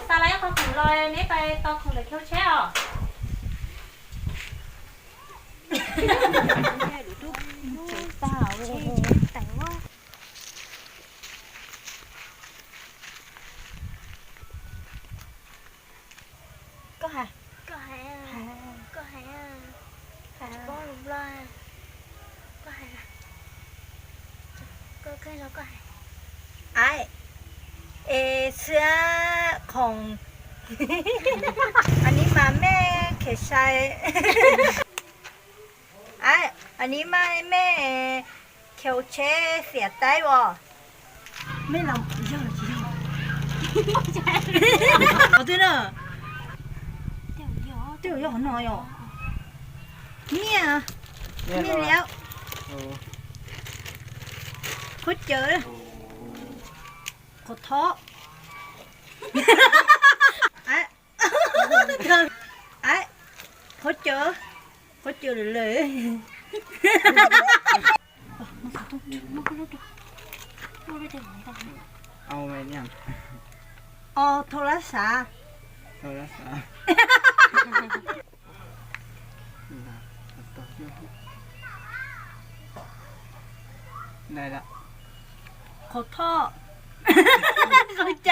ซาไลเขาถึงลอยนี่ไปตอของเหลือเขี้ยวแช่อ่ะเปล่าแต่ว่าก็หาก็หาก็หาบ้องลุมลอยก็หาก็แค่เราก็หาไอเสื้อของ อันนี้มาแม่เขชัยอันนี้มาแม่เขียวเชเสียใจวะไม่ลำเยอะจริงเอาด้วยเนอะเดี๋ยวยอหน่อยอ่ะเนี่ยนี่แล้วเขาเจอขอท้อเขาเจอเลยเอาไว้เนี่ย โทรศัพท์ โทรศัพท์ได้ละ ขอโทษเข้าใจ